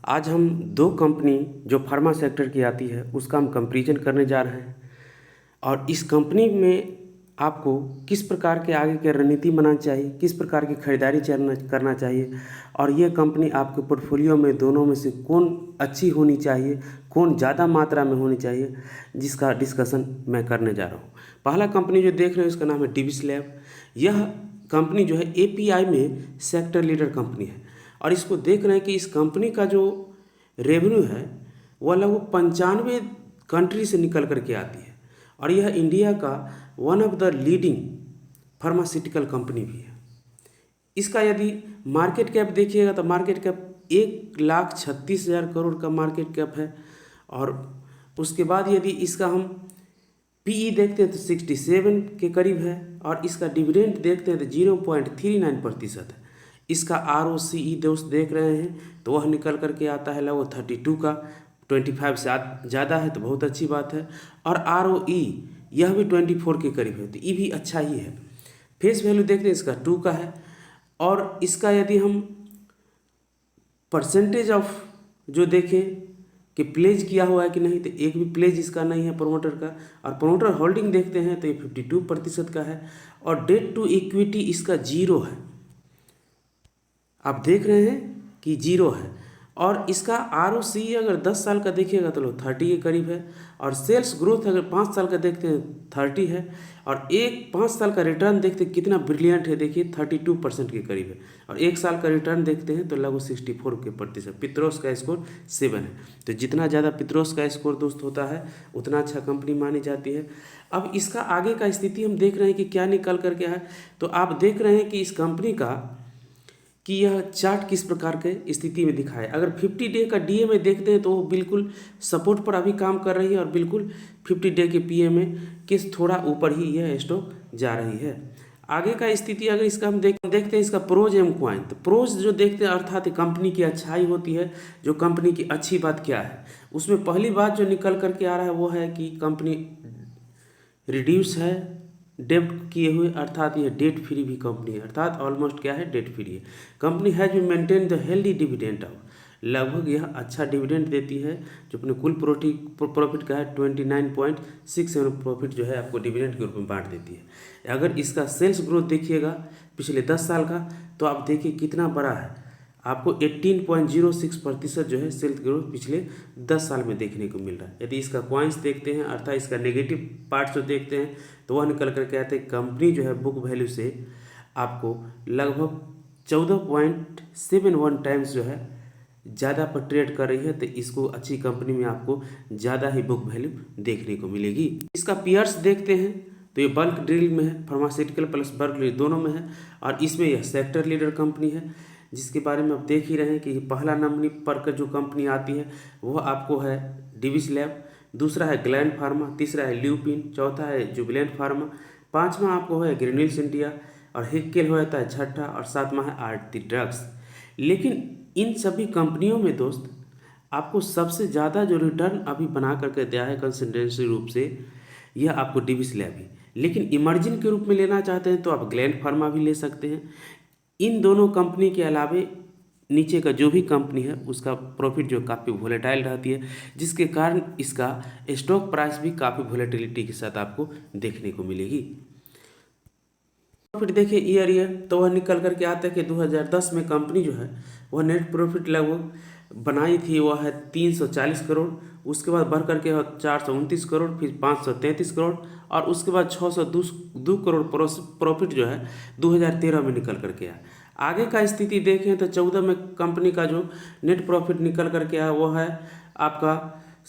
आज हम दो कंपनी जो फार्मा सेक्टर की आती है उसका हम कंपैरिजन करने जा रहे हैं। और इस कंपनी में आपको किस प्रकार के आगे की रणनीति बनानी चाहिए, किस प्रकार की खरीदारी करना चाहिए, और ये कंपनी आपके पोर्टफोलियो में दोनों में से कौन अच्छी होनी चाहिए, कौन ज़्यादा मात्रा में होनी चाहिए, जिसका डिस्कशन मैं करने जा रहा हूँ। पहला कंपनी जो देख रहे हैं उसका नाम है डिविस लैब। यह कंपनी जो है एपीआई में सेक्टर लीडर कंपनी है। और इसको देख रहे हैं कि इस कंपनी का जो रेवेन्यू है वह लगभग 95 कंट्री से निकल करके आती है। और यह इंडिया का one of the leading pharmaceutical company भी है। इसका यदि मार्केट कैप देखिएगा तो मार्केट कैप 1,36,000 करोड़ का मार्केट कैप है। और उसके बाद यदि इसका हम पीई देखते हैं तो 67 के करीब है। और इसका डिविडेंड देखते हैं तो 0.39% है। इसका आरओसीई दोस्त देख रहे हैं तो वह निकल करके आता है लगभग 32 का, 25 से ज़्यादा है तो बहुत अच्छी बात है। और आरओई यह भी 24 के करीब है तो ये भी अच्छा ही है। फेस वैल्यू देखते हैं इसका 2 का है। और इसका यदि हम परसेंटेज ऑफ जो देखें कि प्लेज किया हुआ है कि नहीं, तो एक भी प्लेज इसका नहीं है प्रोमोटर का। और प्रोमोटर होल्डिंग देखते हैं तो ये 52% का है। और डेट टू इक्विटी इसका 0 है, आप देख रहे हैं कि 0 है। और इसका आरओसी अगर 10 साल का देखिएगा तो 30 के करीब है। और सेल्स ग्रोथ अगर 5 साल का देखते हैं 30 है। और 5 साल का रिटर्न देखते हैं कितना ब्रिलियंट है, देखिए 32% के करीब है। और 1 साल का रिटर्न देखते हैं तो लगभग 64%। पित्रोस का स्कोर 7 है। तो जितना ज़्यादा पित्रोस का स्कोर दोस्त होता है उतना अच्छा कंपनी मानी जाती है। अब इसका आगे का स्थिति हम देख रहे हैं कि क्या निकल कर गया है। तो आप देख रहे हैं कि इस कंपनी का कि यह चार्ट किस प्रकार के स्थिति में दिखाए। अगर 50 डे का डीए में देखते हैं तो वो बिल्कुल सपोर्ट पर अभी काम कर रही है। और बिल्कुल 50 डे के पीए में किस थोड़ा ऊपर ही यह स्टॉक जा रही है। आगे का स्थिति अगर इसका हम देखते हैं इसका प्रोज एम क्वाइन, तो प्रोज जो देखते हैं अर्थात कंपनी की अच्छाई होती है, जो कंपनी की अच्छी बात क्या है उसमें पहली बात जो निकल करके आ रहा है वो है कि कंपनी रिड्यूस है डेब्ट किए हुए, अर्थात यह डेट फ्री भी कंपनी है। अर्थात ऑलमोस्ट क्या है, डेट फ्री है। Company has be maintain the healthy dividend of, लगभग यह अच्छा डिविडेंड देती है जो अपने कुल प्रॉफिट का है 29.67 प्रॉफिट जो है आपको डिविडेंड के रूप में बांट देती है। अगर इसका सेल्स ग्रोथ देखिएगा पिछले 10 साल का तो आप देखिए कितना बड़ा है, आपको 18.06% जो है सेल्स ग्रोथ पिछले 10 साल में देखने को मिल रहा है। यदि इसका पॉइंट्स देखते हैं अर्थात इसका नेगेटिव पार्ट जो देखते हैं तो वह निकल कर के आते हैं कंपनी जो है बुक वैल्यू से आपको लगभग 14.71 टाइम्स जो है ज़्यादा पर ट्रेड कर रही है। तो इसको अच्छी कंपनी में आपको ज़्यादा ही बुक वैल्यू देखने को मिलेगी। इसका पीयर्स देखते हैं तो ये बल्क ड्रिल में है, फार्मास्यूटिकल प्लस बल्क ड्रिल दोनों में है। और इसमें यह सेक्टर लीडर कंपनी है जिसके बारे में आप देख ही रहे हैं कि पहला नंबर पर जो कंपनी आती है वह आपको है डिविस लैब, दूसरा है ग्लैंड फार्मा, तीसरा है ल्यूपिन, चौथा है जुबिलेंट फार्मा, पांचवा आपको है ग्रेन्यूल्स इंडिया, और हिक्केल हो जाता है छठा, और सातवां है आरती ड्रग्स। लेकिन इन सभी कंपनियों में दोस्त आपको सबसे ज़्यादा जो रिटर्न अभी बना करके दिया है कंसिस्टेंसी रूप से यह आपको डिविस लैब है। लेकिन इमर्जिंग के रूप में लेना चाहते हैं तो आप ग्लैंड फार्मा भी ले सकते हैं। इन दोनों कंपनी के अलावे नीचे का जो भी कंपनी है उसका प्रॉफिट जो काफ़ी वोलेटाइल रहती है, जिसके कारण इसका स्टॉक प्राइस भी काफ़ी वोलेटिलिटी के साथ आपको देखने को मिलेगी। प्रॉफिट देखिए ईयर तो वह निकल करके आता है कि 2010 में कंपनी जो है वह नेट प्रॉफिट लगभग बनाई थी वह है 340 करोड़, उसके बाद बढ़ करके 429 करोड़, फिर 533 करोड़, और उसके बाद 602 करोड़ प्रॉफिट जो है 2013 में निकल करके आया। आगे का स्थिति देखें तो 14 में कंपनी का जो नेट प्रॉफिट निकल करके आया वो है आपका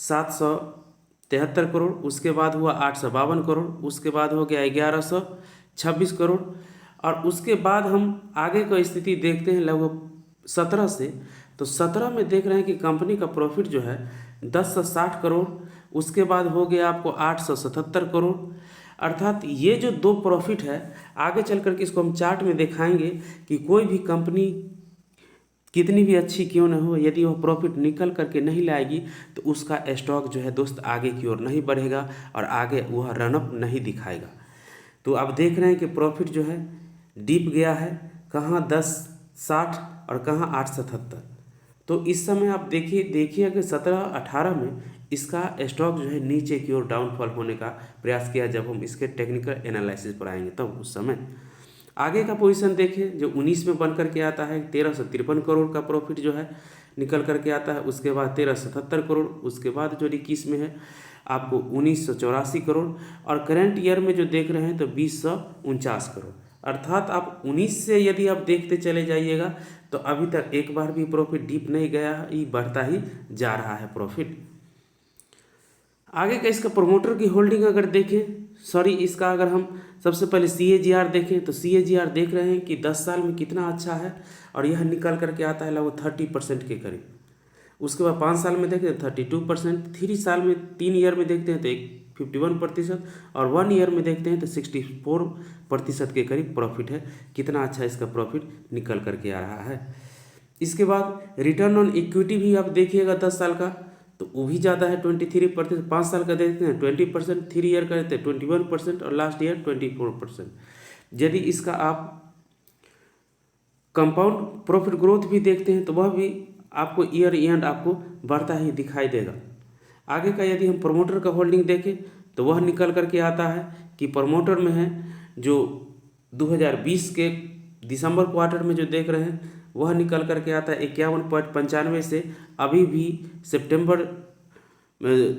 773 करोड़, उसके बाद हुआ 852 करोड़, उसके बाद हो गया 1126 करोड़। और उसके बाद हम आगे का स्थिति देखते हैं लगभग 17 से, तो 17 में देख रहे हैं कि कंपनी का प्रॉफिट जो है 1060 करोड़, उसके बाद हो गया आपको 877 करोड़। अर्थात ये जो दो प्रॉफिट है आगे चल कर के इसको हम चार्ट में दिखाएंगे कि कोई भी कंपनी कितनी भी अच्छी क्यों न हो, यदि वह प्रॉफिट निकल करके नहीं लाएगी तो उसका स्टॉक जो है दोस्त आगे की ओर नहीं बढ़ेगा और आगे वह रनअप नहीं दिखाएगा। तो आप देख रहे हैं कि प्रॉफिट जो है डीप गया है, कहाँ 1060 और कहाँ 877। तो इस समय आप देखिए अगर 17-18 में इसका स्टॉक जो है नीचे की ओर डाउनफॉल होने का प्रयास किया। जब हम इसके टेक्निकल एनालिसिस पर आएंगे तब उस समय आगे का पोजीशन देखें, जो 19 में बन करके आता है 1353 करोड़ का प्रॉफिट जो है निकल करके आता है। उसके बाद 1377 करोड़, उसके बाद जो 21 में है आपको 1984 करोड़, और करंट ईयर में जो देख रहे हैं तो 2049 करोड़। अर्थात आप 19 से यदि आप देखते चले जाइएगा तो अभी तक एक बार भी प्रॉफिट डीप नहीं गया है, ये बढ़ता ही जा रहा है प्रॉफिट। आगे का इसका प्रोमोटर की होल्डिंग अगर देखें, इसका अगर हम सबसे पहले CAGR देखें तो CAGR देख रहे हैं कि 10 साल में कितना अच्छा है, और यह निकल करके आता है लगभग 30% के करीब। उसके बाद 5 साल में देखें तो 32%, 3 साल में 3 ईयर में देखते हैं तो 51%, और 1 ईयर में देखते हैं तो 64% के करीब प्रॉफिट है। कितना अच्छा इसका प्रॉफिट निकल करके आ रहा है। इसके बाद रिटर्न ऑन इक्विटी भी आप देखिएगा 10 साल का तो वो भी ज़्यादा है 23%, 5 साल का देखते हैं 20%, 3 ईयर का देखते हैं 21%, और लास्ट ईयर 24%। यदि इसका आप कंपाउंड प्रॉफिट ग्रोथ भी देखते हैं तो वह भी आपको ईयर एंड आपको बढ़ता ही दिखाई देगा। आगे का यदि हम प्रमोटर का होल्डिंग देखें तो वह निकल करके आता है कि प्रमोटर में है जो 2020 के दिसंबर क्वार्टर में जो देख रहे हैं वह निकल करके आता है 51.95 से अभी भी सितंबर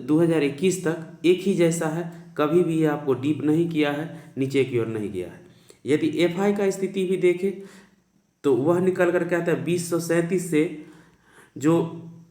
2021 तक एक ही जैसा है। कभी भी ये आपको डीप नहीं किया है, नीचे की ओर नहीं गया है। यदि FI का स्थिति भी देखें तो वह निकल करके आता है 2037 से जो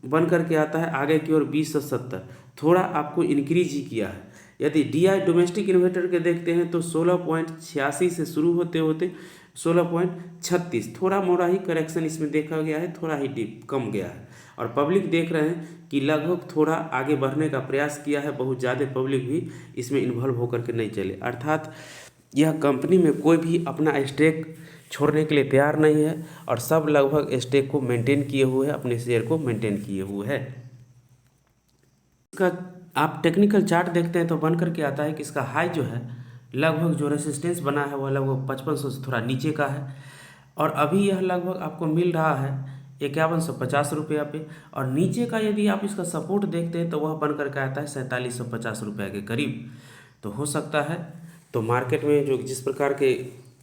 बन करके आता है आगे की ओर 2070, थोड़ा आपको इंक्रीज ही किया है। यदि DI डोमेस्टिक इन्वेस्टर के देखते हैं तो 16.86 से शुरू होते होते 16.36, थोड़ा मोड़ा ही करेक्शन इसमें देखा गया है, थोड़ा ही डीप कम गया है। और पब्लिक देख रहे हैं कि लगभग थोड़ा आगे बढ़ने का प्रयास किया है, बहुत ज़्यादा पब्लिक भी इसमें इन्वॉल्व होकर के नहीं चले। अर्थात यह कंपनी में कोई भी अपना स्टेक छोड़ने के लिए तैयार नहीं है, और सब लगभग स्टेक को मेंटेन किए हुए हैं, अपने शेयर को मेंटेन किए हुए है। इसका आप टेक्निकल चार्ट देखते हैं तो बन करके आता है कि इसका हाई जो है लगभग जो रेसिस्टेंस बना है वह लगभग 5500 से थोड़ा नीचे का है, और अभी यह लगभग आपको मिल रहा है 5150 रुपया पे। और नीचे का यदि आप इसका सपोर्ट देखते हैं तो वह बन करके आता है 4750 रुपये के करीब। तो हो सकता है तो मार्केट में जो जिस प्रकार के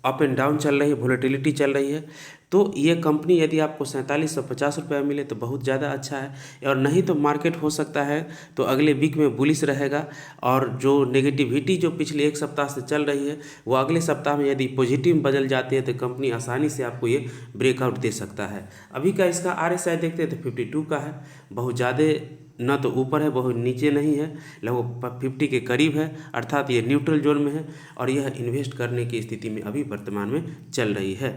अप एंड डाउन चल रही है, वोलेटिलिटी चल रही है, तो ये कंपनी यदि आपको 4750 रुपये मिले तो बहुत ज़्यादा अच्छा है। और नहीं तो मार्केट हो सकता है तो अगले वीक में बुलिश रहेगा, और जो नेगेटिविटी जो पिछले 1 सप्ताह से चल रही है वो अगले सप्ताह में यदि पॉजिटिव बदल जाती है तो कंपनी आसानी से आपको ये ब्रेकआउट दे सकता है। अभी का इसका RSI देखते हैं तो 52 का है, बहुत ज़्यादा न तो ऊपर है बहुत नीचे नहीं है, लगभग 50 के करीब है। अर्थात ये न्यूट्रल जोन में है, और यह इन्वेस्ट करने की स्थिति में अभी वर्तमान में चल रही है।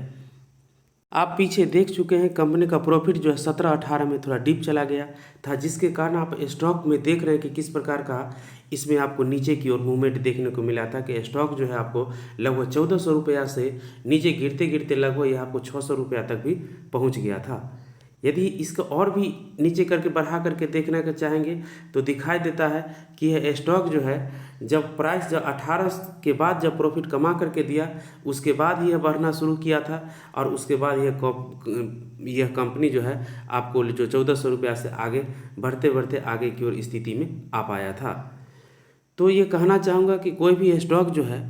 आप पीछे देख चुके हैं कंपनी का प्रॉफिट जो है 17-18 में थोड़ा डीप चला गया था, जिसके कारण आप स्टॉक में देख रहे हैं कि किस प्रकार का इसमें आपको नीचे की ओर मूवमेंट देखने को मिला था कि स्टॉक जो है आपको लगभग 1400 रुपया से नीचे गिरते गिरते लगभग यह आपको 600 रुपया तक भी पहुंच गया था। यदि इसको और भी नीचे करके बढ़ा करके देखना का चाहेंगे तो दिखाई देता है कि यह स्टॉक जो है जब प्राइस जब 18 के बाद जब प्रॉफिट कमा करके दिया उसके बाद यह बढ़ना शुरू किया था, और उसके बाद यह कंपनी जो है आपको जो 1400 रुपया से आगे बढ़ते बढ़ते आगे की ओर स्थिति में आ पाया था। तो ये कहना चाहूँगा कि कोई भी स्टॉक जो है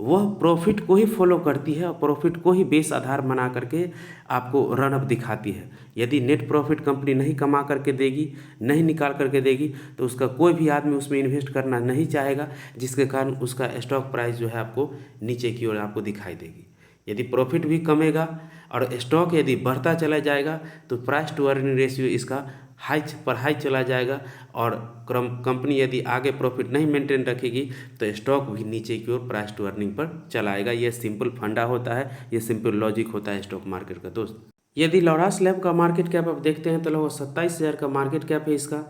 वह प्रॉफिट को ही फॉलो करती है, और प्रॉफिट को ही बेस आधार बना करके आपको रनअप दिखाती है। यदि नेट प्रॉफिट कंपनी नहीं कमा करके देगी, नहीं निकाल करके देगी, तो उसका कोई भी आदमी उसमें इन्वेस्ट करना नहीं चाहेगा, जिसके कारण उसका स्टॉक प्राइस जो है आपको नीचे की ओर आपको दिखाई देगी। यदि प्रॉफिट भी कमेगा और स्टॉक यदि बढ़ता चला जाएगा तो प्राइस टू अर्निंग रेशियो इसका हाई चला जाएगा, और कंपनी यदि आगे प्रॉफिट नहीं मेंटेन रखेगी तो स्टॉक भी नीचे की ओर प्राइस टू अर्निंग पर चलाएगा। यह सिंपल फंडा होता है, यह सिंपल लॉजिक होता है स्टॉक मार्केट का दोस्त। यदि लॉरस लैब का मार्केट कैप आप देखते हैं तो लगभग 27,000 का मार्केट कैप है इसका।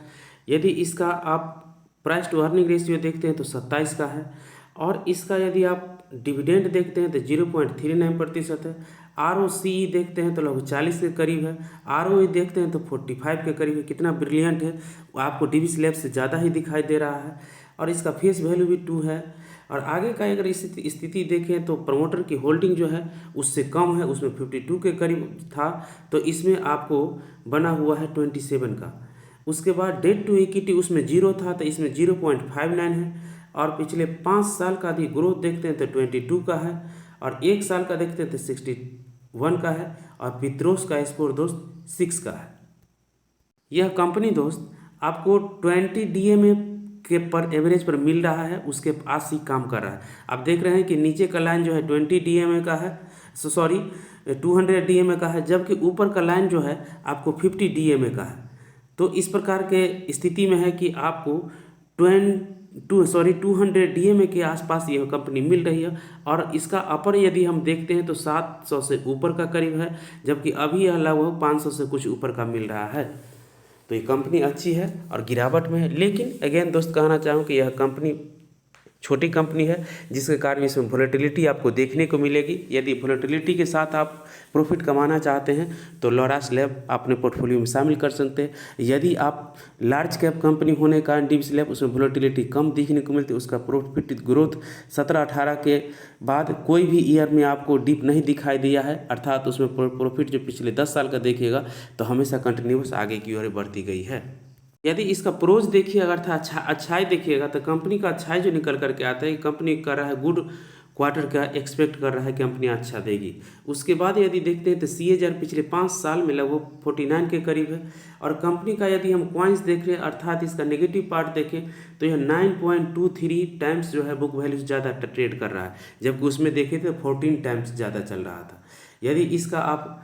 यदि इसका आप प्राइस टू अर्निंग रेशियो देखते हैं तो 27 का है, और इसका यदि आप डिविडेंड देखते हैं तो 0.39% है। ROCE देखते हैं तो लगभग 40 के करीब है। ROE देखते हैं तो 45 के करीब है। कितना ब्रिलियंट है, वो आपको डिविस लैब से ज़्यादा ही दिखाई दे रहा है। और इसका फेस वैल्यू भी 2 है, और आगे का अगर स्थिति देखें तो प्रमोटर की होल्डिंग जो है उससे कम है, उसमें 52 के करीब था, तो इसमें आपको बना हुआ है 27 का। उसके बाद डेट टू इक्विटी उसमें 0 था, तो इसमें 0.59 है। और पिछले 5 साल का भी ग्रोथ देखते हैं तो 22 का है, और 1 साल का देखते हैं तो 61 का है, और पित्रोस का स्कोर दोस्त 6 का है। यह कंपनी दोस्त आपको 20 DMA के पर एवरेज पर मिल रहा है, उसके पास ही काम कर रहा है। आप देख रहे हैं कि नीचे का लाइन जो है 20 DMA का है, 200 DMA का है, जबकि ऊपर का लाइन जो है आपको 50 DMA का है। तो इस प्रकार के स्थिति में है कि आपको 200 DMA के आसपास यह कंपनी मिल रही है, और इसका अपर यदि हम देखते हैं तो 700 से ऊपर का करीब है, जबकि अभी यह लगभग 500 से कुछ ऊपर का मिल रहा है। तो ये कंपनी अच्छी है और गिरावट में है, लेकिन अगेन दोस्त कहना चाहूँ कि यह कंपनी छोटी कंपनी है, जिसके कारण इसमें वोलेटिलिटी आपको देखने को मिलेगी। यदि वोलेटिलिटी के साथ आप प्रॉफिट कमाना चाहते हैं तो लॉरस लैब अपने पोर्टफोलियो में शामिल कर सकते हैं। यदि आप लार्ज कैप कंपनी होने का डीम्स लैब उसमें वोलेटिलिटी कम देखने को मिलती है, उसका प्रॉफिट ग्रोथ 17-18 के बाद कोई भी ईयर में आपको डिप नहीं दिखाई दिया है, अर्थात उसमें प्रॉफिट जो पिछले 10 साल का देखिएगा तो हमेशा कंटिन्यूस आगे की ओर बढ़ती गई है। यदि इसका प्रोज देखिएगा अर्थात अच्छाई देखिएगा तो कंपनी का अच्छाई जो निकल करके आता है, कंपनी कर रहा है गुड क्वार्टर का एक्सपेक्ट कर रहा है कि कंपनी अच्छा देगी। उसके बाद यदि देखते हैं तो CAGR पिछले 5 साल में लगभग 49 के करीब है, और कंपनी का यदि हम क्वाइंस देख रहे हैं अर्थात इसका नेगेटिव पार्ट देखें तो यह 9.23 टाइम्स जो है बुक वैल्यू ज़्यादा ट्रेड कर रहा है, जबकि उसमें देखे तो 14 टाइम्स ज़्यादा चल रहा था। यदि इसका आप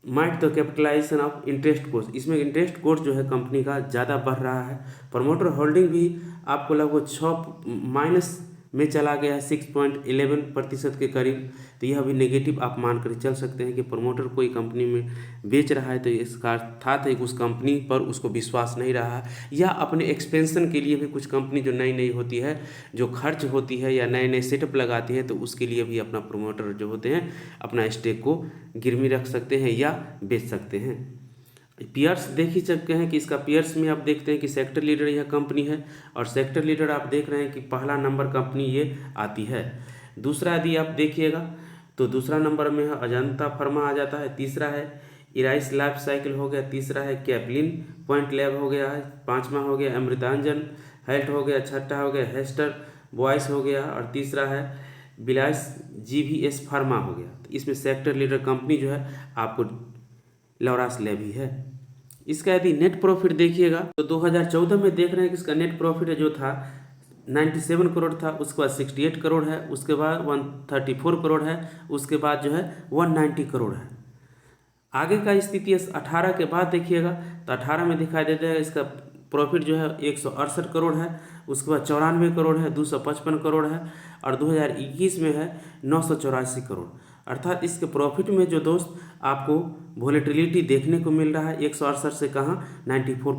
माइट तो कैपिटलाइजेशन ऑफ इंटरेस्ट कोस्ट, इसमें इंटरेस्ट कोस्ट जो है कंपनी का ज़्यादा बढ़ रहा है। प्रमोटर होल्डिंग भी आपको लगभग 6 माइनस में चला गया है, 6.11% के करीब। तो यह भी नेगेटिव आप मान कर चल सकते हैं कि प्रमोटर कोई कंपनी में बेच रहा है तो इसका अर्थात है कि उस कंपनी पर उसको विश्वास नहीं रहा है, या अपने एक्सपेंशन के लिए भी कुछ कंपनी जो नई नई होती है, जो खर्च होती है या नए नए सेटअप लगाती है, तो उसके लिए भी अपना प्रमोटर जो होते हैं अपना स्टेक को गिरवी रख सकते हैं या बेच सकते हैं। पीयर्स देख ही सकते हैं कि इसका पीयर्स में आप देखते हैं कि सेक्टर लीडर यह कंपनी है, और सेक्टर लीडर आप देख रहे हैं कि पहला नंबर कंपनी ये आती है। दूसरा यदि आप देखिएगा तो दूसरा नंबर में है अजंता फार्मा आ जाता है, तीसरा है इराइस लाइफ साइकिल हो गया, तीसरा है कैपलिन पॉइंट लैब हो गया है, पांचवा हो गया अमृतांजन हेल्थ हो गया, छठा हो गया हेस्टर बॉयस हो गया, और तीसरा है बिलास GVS फार्मा हो गया। तो इसमें सेक्टर लीडर कंपनी जो है आपको लॉरस लैब ही है। इसका यदि नेट प्रॉफिट देखिएगा तो 2014 में देख रहे हैं कि इसका नेट प्रॉफिट जो था 97 करोड़ था, उसके बाद 68 करोड़ है, उसके बाद 134 करोड़ है, उसके बाद जो है 190 करोड़ है। आगे का स्थिति 18 के बाद देखिएगा तो 18 में दिखाई देता है इसका प्रॉफिट जो है 168 करोड़ है, उसके बाद 94 करोड़ है, 255 करोड़ है, और 2021 में है 984 करोड़। अर्थात इसके प्रॉफिट में जो दोस्त आपको वोलेटिलिटी देखने को मिल रहा है 168 से कहाँ 94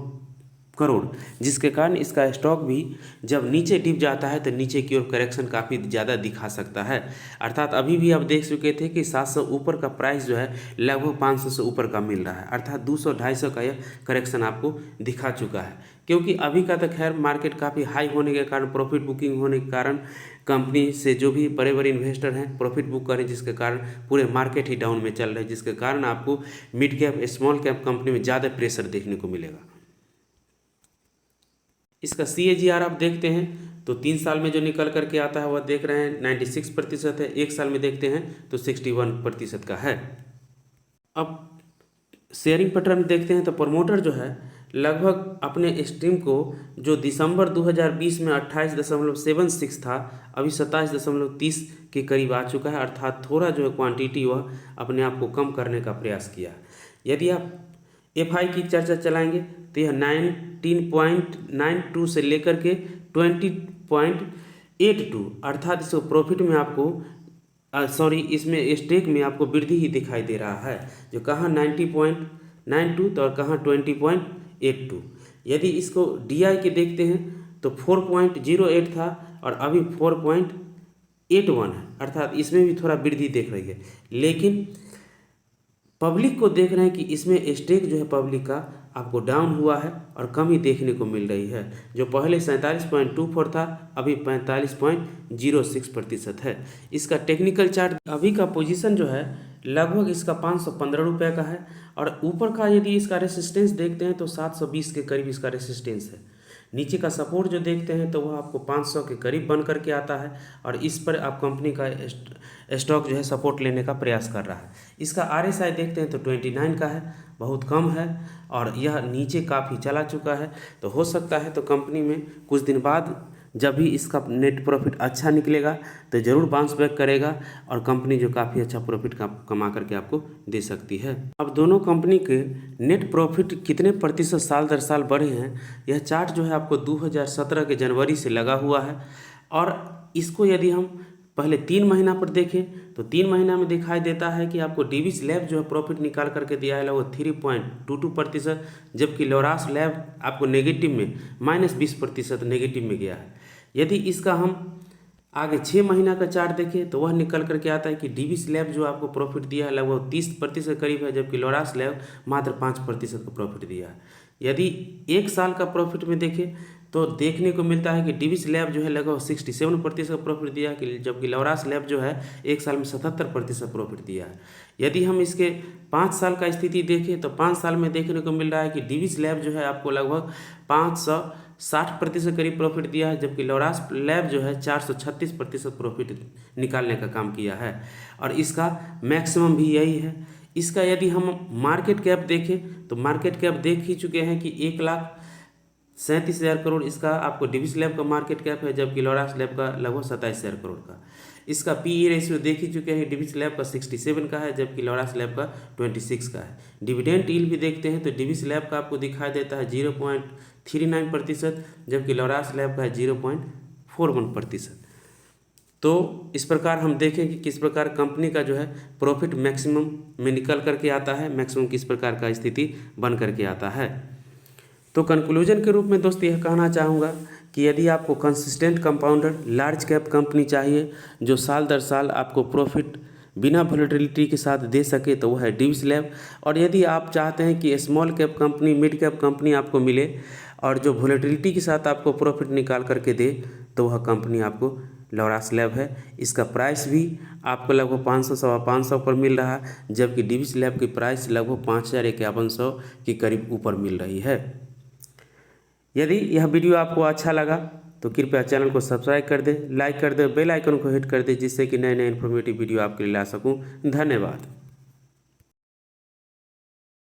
करोड़, जिसके कारण इसका स्टॉक भी जब नीचे डिप जाता है तो नीचे की ओर करेक्शन काफ़ी ज़्यादा दिखा सकता है। अर्थात अभी भी आप देख चुके थे कि 700 ऊपर का प्राइस जो है लगभग 500 से ऊपर का मिल रहा है, अर्थात 200-250 का यह करेक्शन आपको दिखा चुका है। क्योंकि अभी का तो खैर मार्केट काफ़ी हाई होने के कारण, प्रॉफिट बुकिंग होने के कारण कंपनी से जो भी बड़े बड़े इन्वेस्टर हैं प्रॉफिट बुक करें, जिसके कारण पूरे मार्केट ही डाउन में चल रहे हैं, जिसके कारण आपको mid cap small cap company में ज़्यादा प्रेशर देखने को मिलेगा। इसका CAGR आप देखते हैं तो 3 साल में जो निकल करके आता है वह देख रहे हैं 96% है, 1 साल में देखते हैं तो 61% का है। अब शेयरिंग पैटर्न देखते हैं तो प्रमोटर जो है लगभग अपने स्ट्रीम को जो दिसंबर 2020 में 28.76 था, अभी 27.30 के करीब आ चुका है, अर्थात थोड़ा जो है क्वांटिटी वह अपने आप को कम करने का प्रयास किया। यदि आप FI की चर्चा चलाएंगे तो यह 19.92 से लेकर के 20.82, अर्थात इसको प्रॉफिट में आपको इसमें स्टेक में आपको वृद्धि ही दिखाई दे रहा है, जो कहाँ 90.92 तो और कहाँ 20.82। यदि इसको DI के देखते हैं तो 4.08 था और अभी 4.81 है, अर्थात इसमें भी थोड़ा वृद्धि देख रही है। लेकिन पब्लिक को देख रहे हैं कि इसमें स्टेक जो है पब्लिक का आपको डाउन हुआ है और कमी देखने को मिल रही है। जो पहले 47.24 था अभी 45.06% है। इसका टेक्निकल चार्ट अभी का पोजीशन जो है लगभग इसका 515 रुपये का है और ऊपर का यदि इसका रेसिस्टेंस देखते हैं तो 720 के करीब इसका रेसिस्टेंस है। नीचे का सपोर्ट जो देखते हैं तो वह आपको 500 के करीब बन करके आता है और इस पर आप कंपनी का स्टॉक जो है सपोर्ट लेने का प्रयास कर रहा है। इसका RSI देखते हैं तो 29 का है, बहुत कम है और यह नीचे काफ़ी चला चुका है। तो हो सकता है तो कंपनी में कुछ दिन बाद जब भी इसका नेट प्रॉफिट अच्छा निकलेगा तो ज़रूर बाउंस बैक करेगा और कंपनी जो काफ़ी अच्छा प्रॉफिट कमा करके आपको दे सकती है। अब दोनों कंपनी के नेट प्रॉफिट कितने प्रतिशत साल दर साल बढ़े हैं, यह चार्ट जो है आपको 2017 के जनवरी से लगा हुआ है और इसको यदि हम पहले 3 महीना पर देखें तो 3 महीना में दिखाई देता है कि आपको डिविस लैब जो है प्रॉफिट निकाल करके दिया है लगभग 3.22%, जबकि लोरास लैब आपको नेगेटिव में -20% नेगेटिव में गया है। यदि इसका हम आगे 6 महीना का चार्ट देखें तो वह निकल करके आता है कि डिविस लैब जो आपको प्रॉफिट दिया है लगभग 30% करीब है, जबकि लोरास लैब मात्र 5% का प्रॉफिट दिया है। यदि 1 साल का प्रॉफिट में देखें तो देखने को मिलता है कि डिविस लैब जो है लगभग 67% का प्रॉफिट दिया है, जबकि लोरास लैब जो है 1 साल में 77% प्रॉफिट दिया है। यदि हम इसके 5 साल का स्थिति देखें तो 5 साल में देखने को मिल रहा है कि डिविस लैब जो है आपको लगभग 560% करीब प्रॉफिट दिया है, जबकि लोरास लैब जो है 436% प्रॉफिट निकालने का काम किया है और इसका मैक्सिमम भी यही है। इसका यदि हम मार्केट कैप देखें तो मार्केट कैप देख ही चुके हैं कि 1,37,000 करोड़ इसका आपको डिविस लैब का मार्केट कैप है, जबकि लोरास लैब का लगभग 27,000 करोड़ का। इसका PE रेशियो देख ही चुके हैं, डिविस लैब का 67 का है, जबकि लोरास लैब का 26 का है। डिविडेंड यील्ड भी देखते हैं तो डिविस लैब का आपको दिखाई देता है 0.39%, जबकि लोरास लैब का है 0.41%। तो इस प्रकार हम देखें कि किस प्रकार कंपनी का जो है प्रॉफिट मैक्सिमम में निकल करके आता है, मैक्सिमम किस प्रकार का स्थिति बन करके आता है। तो कंक्लूजन के रूप में दोस्त यह कहना चाहूँगा कि यदि आपको consistent compounder large cap company चाहिए जो साल दर साल आपको प्रॉफिट बिना वोलेटिलिटी के साथ दे सके तो वह है डिविस लैब, और यदि आप चाहते हैं कि small cap company mid cap company आपको मिले और जो वोलेटिलिटी के साथ आपको प्रॉफिट निकाल करके दे तो वह कंपनी आपको लोरास लैब है। इसका प्राइस भी आपको लगभग 500-550 पर मिल रहा है, जबकि डिविस लैब की प्राइस लगभग 5,5100 के करीब ऊपर मिल रही है। यदि यह वीडियो आपको अच्छा लगा तो कृपया चैनल को सब्सक्राइब कर दें, लाइक कर दें, बेल आइकन को हिट कर दें, जिससे कि नए नए इन्फॉर्मेटिव वीडियो आपके लिए ला सकूं। धन्यवाद।